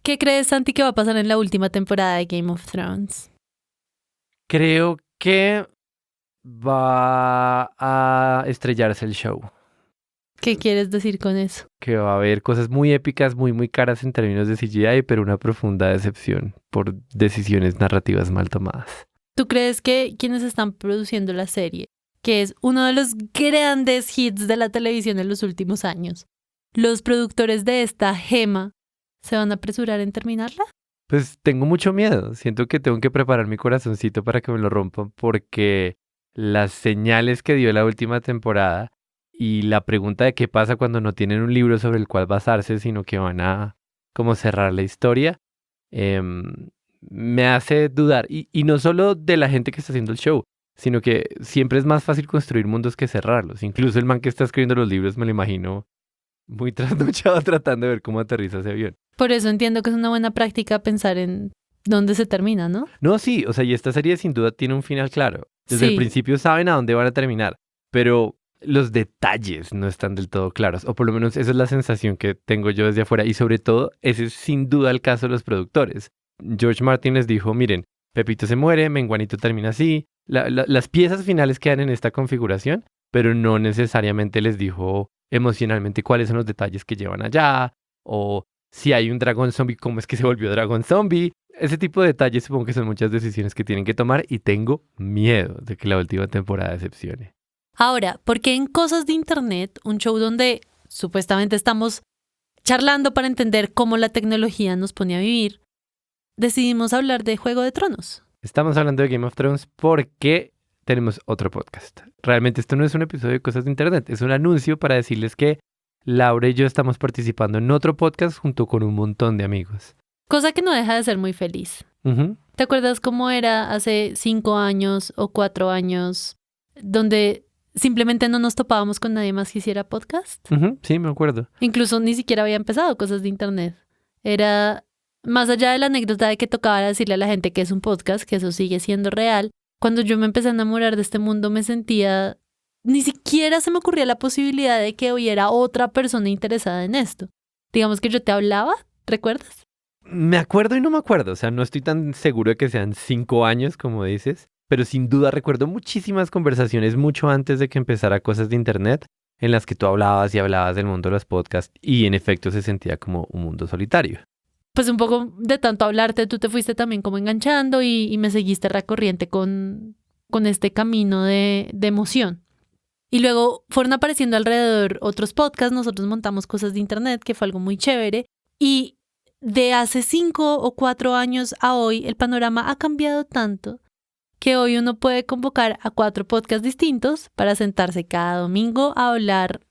¿Qué crees, Santi, que va a pasar en la última temporada de Game of Thrones? Creo que va a estrellarse el show. ¿Qué quieres decir con eso? Que va a haber cosas muy épicas, muy, muy caras en términos de CGI, pero una profunda decepción por decisiones narrativas mal tomadas. ¿Tú crees que quienes están produciendo la serie, que es uno de los grandes hits de la televisión en los últimos años, los productores de esta gema, se van a apresurar en terminarla? Pues tengo mucho miedo. Siento que tengo que preparar mi corazoncito para que me lo rompan porque las señales que dio la última temporada y la pregunta de qué pasa cuando no tienen un libro sobre el cual basarse, sino que van a como cerrar la historia, me hace dudar. Y no solo de la gente que está haciendo el show, sino que siempre es más fácil construir mundos que cerrarlos. Incluso el man que está escribiendo los libros me lo imagino muy trasnochado tratando de ver cómo aterriza ese avión. Por eso entiendo que es una buena práctica pensar en dónde se termina, ¿no? No, sí, o sea, y esta serie sin duda tiene un final claro. Desde el principio saben a dónde van a terminar, pero los detalles no están del todo claros, o por lo menos esa es la sensación que tengo yo desde afuera, y sobre todo, ese es sin duda el caso de los productores. George Martin les dijo, miren, Pepito se muere, Menguanito termina así, las piezas finales quedan en esta configuración, pero no necesariamente les dijo emocionalmente cuáles son los detalles que llevan allá, o si hay un dragón zombie, cómo es que se volvió dragón zombie. Ese tipo de detalles supongo que son muchas decisiones que tienen que tomar y tengo miedo de que la última temporada decepcione. Ahora, ¿por qué en Cosas de Internet, un show donde supuestamente estamos charlando para entender cómo la tecnología nos pone a vivir, decidimos hablar de Juego de Tronos? Estamos hablando de Game of Thrones porque tenemos otro podcast. Realmente esto no es un episodio de Cosas de Internet, es un anuncio para decirles que Laura y yo estamos participando en otro podcast junto con un montón de amigos. Cosa que no deja de ser muy feliz. Uh-huh. ¿Te acuerdas cómo era hace 5 años o 4 años donde simplemente no nos topábamos con nadie más que hiciera podcast? Uh-huh. Sí, me acuerdo. Incluso ni siquiera había empezado Cosas de Internet. Era más allá de la anécdota de que tocaba decirle a la gente que es un podcast, que eso sigue siendo real. Cuando yo me empecé a enamorar de este mundo me sentía... Ni siquiera se me ocurría la posibilidad de que hubiera otra persona interesada en esto. Digamos que yo te hablaba, ¿recuerdas? Me acuerdo y no me acuerdo. O sea, no estoy tan seguro de que sean 5 años, como dices. Pero sin duda recuerdo muchísimas conversaciones mucho antes de que empezara Cosas de Internet en las que tú hablabas y hablabas del mundo de los podcasts y en efecto se sentía como un mundo solitario. Pues un poco de tanto hablarte, tú te fuiste también como enganchando y me seguiste recorriente con este camino de emoción. Y luego fueron apareciendo alrededor otros podcasts, nosotros montamos Cosas de Internet, que fue algo muy chévere. Y de hace 5 o 4 años a hoy, el panorama ha cambiado tanto que hoy uno puede convocar a 4 podcasts distintos para sentarse cada domingo a hablar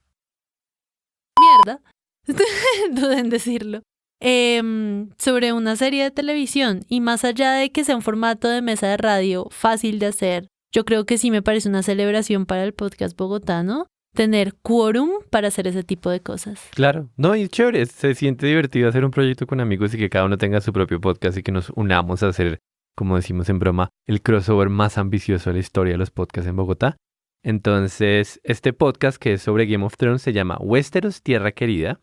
mierda, duden decirlo, sobre una serie de televisión. Y más allá de que sea un formato de mesa de radio fácil de hacer, yo creo que sí me parece una celebración para el podcast bogotano tener quórum para hacer ese tipo de cosas. Claro, no, y chévere, se siente divertido hacer un proyecto con amigos y que cada uno tenga su propio podcast y que nos unamos a hacer, como decimos en broma, el crossover más ambicioso de la historia de los podcasts en Bogotá. Entonces, este podcast que es sobre Game of Thrones se llama Westeros, Tierra Querida.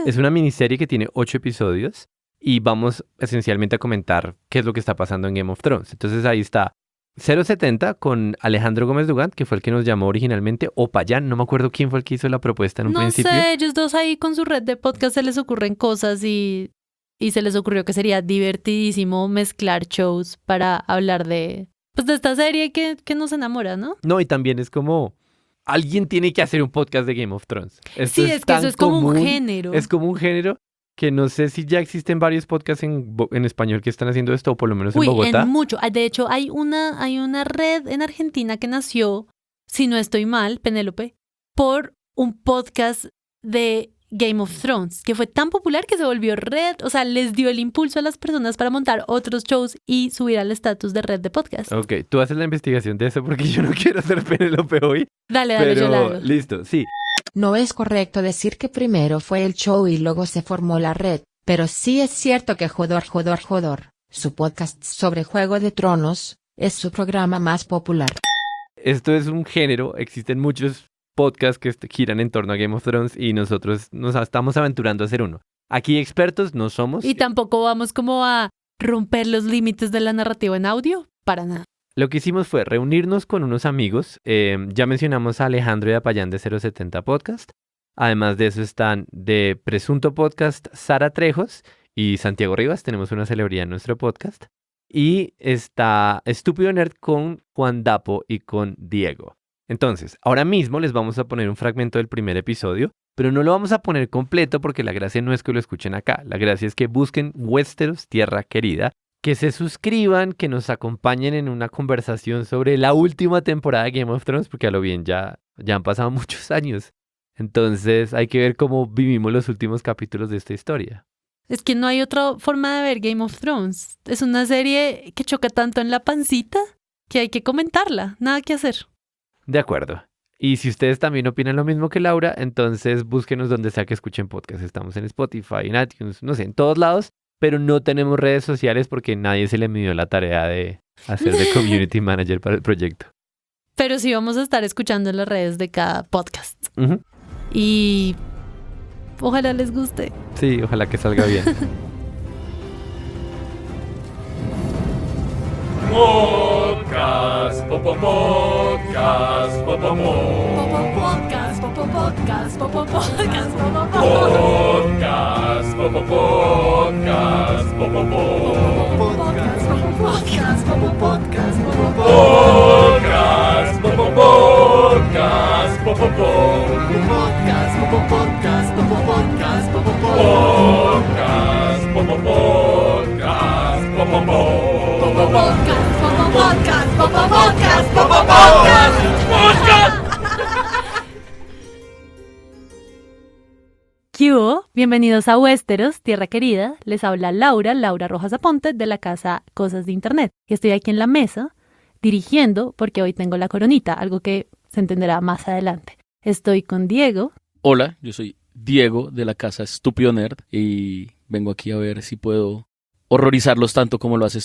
Es una miniserie que tiene 8 episodios y vamos esencialmente a comentar qué es lo que está pasando en Game of Thrones. Entonces ahí está 070 con Alejandro Gómez Dugant, que fue el que nos llamó originalmente, o Payán, no me acuerdo quién fue el que hizo la propuesta en un principio. No sé, ellos dos ahí con su red de podcast se les ocurren cosas y se les ocurrió que sería divertidísimo mezclar shows para hablar de esta serie que nos enamora, ¿no? No, y también es como, alguien tiene que hacer un podcast de Game of Thrones. Sí, es que eso es como un género. Es como un género que no sé si ya existen varios podcasts en español que están haciendo esto, o por lo menos en Bogotá. En mucho. De hecho, hay una red en Argentina que nació, si no estoy mal, Penélope, por un podcast de Game of Thrones, que fue tan popular que se volvió red, o sea, les dio el impulso a las personas para montar otros shows y subir al estatus de red de podcast. Ok, tú haces la investigación de eso porque yo no quiero ser Penélope hoy. Dale, pero yo la hago. Listo, sí. No es correcto decir que primero fue el show y luego se formó la red, pero sí es cierto que Jodor, su podcast sobre Juego de Tronos, es su programa más popular. Esto es un género, existen muchos podcasts que giran en torno a Game of Thrones y nosotros nos estamos aventurando a hacer uno. Aquí expertos no somos. Y tampoco vamos como a romper los límites de la narrativa en audio, para nada. Lo que hicimos fue reunirnos con unos amigos. Ya mencionamos a Alejandro y a Payán de 070 Podcast. Además de eso están de Presunto Podcast Sara Trejos y Santiago Rivas. Tenemos una celebridad en nuestro podcast. Y está Estúpido Nerd con Juan Dapo y con Diego. Entonces, ahora mismo les vamos a poner un fragmento del primer episodio, pero no lo vamos a poner completo porque la gracia no es que lo escuchen acá. La gracia es que busquen Westeros, Tierra Querida, que se suscriban, que nos acompañen en una conversación sobre la última temporada de Game of Thrones, porque a lo bien ya han pasado muchos años. Entonces hay que ver cómo vivimos los últimos capítulos de esta historia. Es que no hay otra forma de ver Game of Thrones. Es una serie que choca tanto en la pancita que hay que comentarla. Nada que hacer. De acuerdo. Y si ustedes también opinan lo mismo que Laura, entonces búsquenos donde sea que escuchen podcast. Estamos en Spotify, en iTunes, no sé, en todos lados, pero no tenemos redes sociales porque nadie se le midió la tarea de hacer de community manager para el proyecto. Pero sí vamos a estar escuchando en las redes de cada podcast. Uh-huh. Y ojalá les guste. Sí, ojalá que salga bien. Podcast, podcast, podcast, Podcast, podcast, podcast, podcast, podcast, ¿Qué hubo? Bienvenidos a Westeros, Tierra Querida. Les habla Laura Rojas Aponte de la casa Cosas de Internet. Y estoy aquí en la mesa dirigiendo porque hoy tengo la coronita, algo que se entenderá más adelante. Estoy con Diego. Hola, yo soy Diego de la casa Estúpido Nerd y vengo aquí a ver si puedo horrorizarlos tanto como lo hace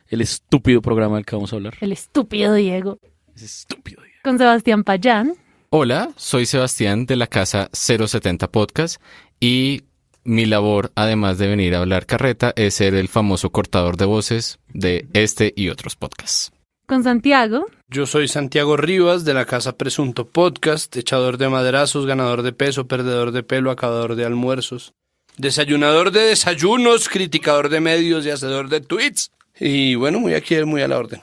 el estúpido programa del que vamos a hablar. El estúpido Diego. Es estúpido Diego. Con Sebastián Payán. Hola, soy Sebastián de la casa 070 Podcast y mi labor, además de venir a hablar carreta, es ser el famoso cortador de voces de este y otros podcasts. Con Santiago. Yo soy Santiago Rivas de la casa Presunto Podcast, echador de maderazos, ganador de peso, perdedor de pelo, acabador de almuerzos, desayunador de desayunos, criticador de medios y hacedor de tweets. Y bueno, muy a la orden.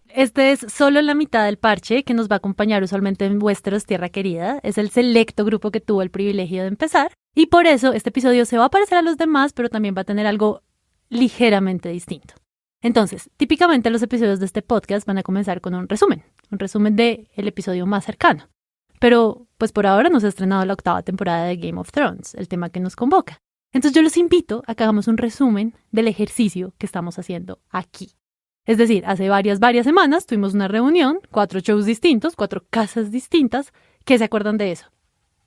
Este es solo la mitad del parche que nos va a acompañar usualmente en Westeros, Tierra Querida. Es el selecto grupo que tuvo el privilegio de empezar. Y por eso este episodio se va a parecer a los demás, pero también va a tener algo ligeramente distinto. Entonces, típicamente los episodios de este podcast van a comenzar con un resumen del episodio más cercano. Pero, pues por ahora no se ha estrenado la 8ª temporada de Game of Thrones, el tema que nos convoca. Entonces yo los invito a que hagamos un resumen del ejercicio que estamos haciendo aquí. Es decir, hace varias semanas tuvimos una reunión, 4 shows distintos, 4 casas distintas. ¿Qué se acuerdan de eso?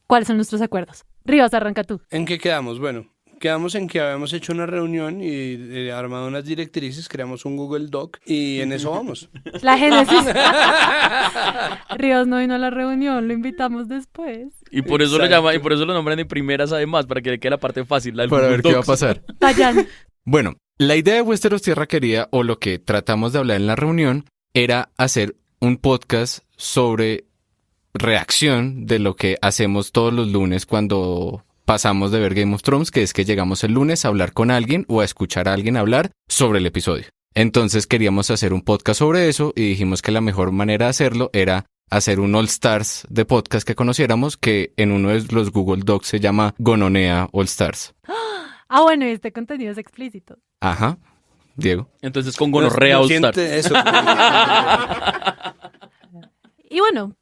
¿Cuáles son nuestros acuerdos? Rivas, arranca tú. ¿En qué quedamos? Bueno, quedamos en que habíamos hecho una reunión y armado unas directrices, creamos un Google Doc y en eso vamos. La génesis. Rivas no vino a la reunión, lo invitamos después. Y por eso lo llama, y por eso lo nombran en primeras además, para que le quede la parte fácil. Para ver qué va a pasar. Payán. Bueno, la idea de Westeros Tierra Querida, o lo que tratamos de hablar en la reunión, era hacer un podcast sobre reacción de lo que hacemos todos los lunes cuando pasamos de ver Game of Thrones, que es que llegamos el lunes a hablar con alguien o a escuchar a alguien hablar sobre el episodio. Entonces queríamos hacer un podcast sobre eso y dijimos que la mejor manera de hacerlo era hacer un All Stars de podcast que conociéramos, que en uno de los Google Docs se llama Gononea All Stars. Ah, bueno, y este contenido es explícito. Ajá, Diego. Entonces con gonorrea All Star. Eso. Y bueno,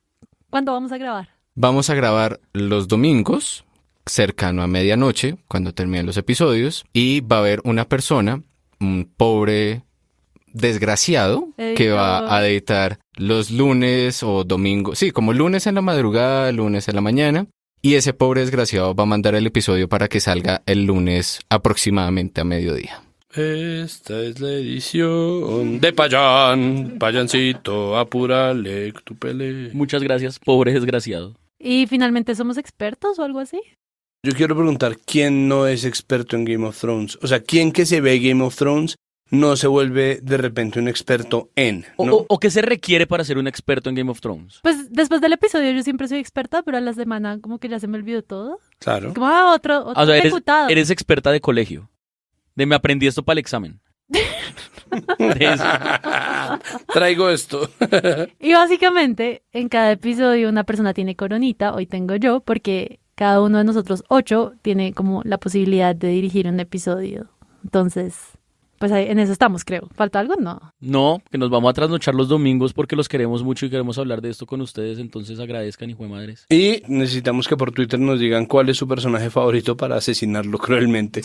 ¿cuándo vamos a grabar? Vamos a grabar los domingos, cercano a medianoche, cuando terminen los episodios, y va a haber una persona, un pobre desgraciado, que va a editar los lunes o domingos, sí, como lunes en la madrugada, lunes en la mañana, y ese pobre desgraciado va a mandar el episodio para que salga el lunes aproximadamente a mediodía. Esta es la edición de Payán. Payancito, apúrale tu pele. Muchas gracias, pobre desgraciado. ¿Y finalmente somos expertos o algo así? Yo quiero preguntar, ¿quién no es experto en Game of Thrones? O sea, ¿quién que se ve Game of Thrones no se vuelve de repente un experto en? ¿no? ¿O qué se requiere para ser un experto en Game of Thrones? Pues después del episodio yo siempre soy experta, pero a la semana como que ya se me olvidó todo. Claro. Como, otro O sea, ejecutado. eres experta de colegio. De me aprendí esto para el examen. De eso. Traigo esto. Y básicamente en cada episodio una persona tiene coronita, hoy tengo yo, porque cada uno de nosotros 8 tiene como la posibilidad de dirigir un episodio. Entonces, pues ahí, en eso estamos, creo. ¿Falta algo? No. No, que nos vamos a trasnochar los domingos porque los queremos mucho y queremos hablar de esto con ustedes, entonces agradezcan, hijo de madres. Y necesitamos que por Twitter nos digan cuál es su personaje favorito para asesinarlo cruelmente.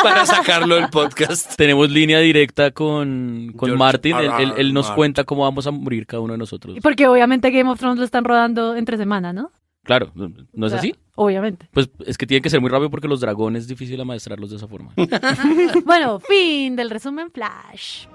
Para sacarlo del podcast. Tenemos línea directa con George Martin, R.R. él nos Martin. cuenta cómo vamos a morir cada uno de nosotros. Porque obviamente Game of Thrones lo están rodando entre semana, ¿no? Claro, ¿no es O sea, así? Obviamente. Pues es que tiene que ser muy rápido porque los dragones es difícil amaestrarlos de esa forma. Bueno, fin del resumen flash.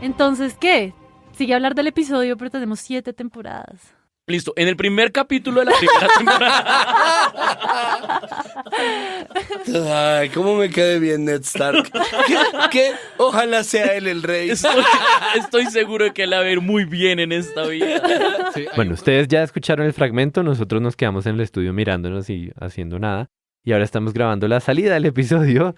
Entonces, ¿qué? Sigue a hablar del episodio, pero tenemos 7 temporadas. Listo, en el primer capítulo de la primera temporada. Ay, cómo me quede bien Ned Stark. ¿Qué? Ojalá sea él el rey. Estoy seguro de que él va a ver muy bien en esta vida. Sí, Bueno, ustedes ya escucharon el fragmento, nosotros nos quedamos en el estudio mirándonos y haciendo nada. Y ahora estamos grabando la salida del episodio.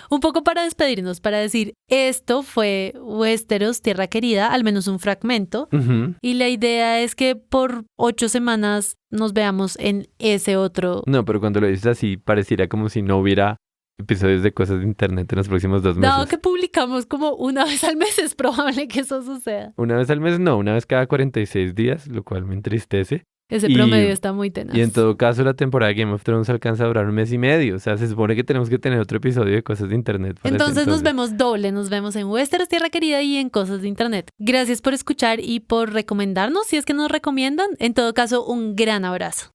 Un poco para despedirnos, para decir, esto fue Westeros, Tierra Querida, al menos un fragmento. Ujú. Y la idea es que por 8 semanas nos veamos en ese otro. No, pero cuando lo dices así, pareciera como si no hubiera episodios de cosas de internet en los próximos 2 meses. Dado que publicamos como una vez al mes, es probable que eso suceda. Una vez al mes, no, una vez cada 46 días, lo cual me entristece. Ese Y- promedio está muy tenaz. Y en todo caso, la temporada de Game of Thrones alcanza a durar 1 mes y medio. O sea, se supone que tenemos que tener otro episodio de cosas de internet. para ese Entonces nos vemos doble, nos vemos en Westeros, Tierra Querida y en Cosas de Internet. Gracias por escuchar y por recomendarnos, si es que nos recomiendan. En todo caso, un gran abrazo.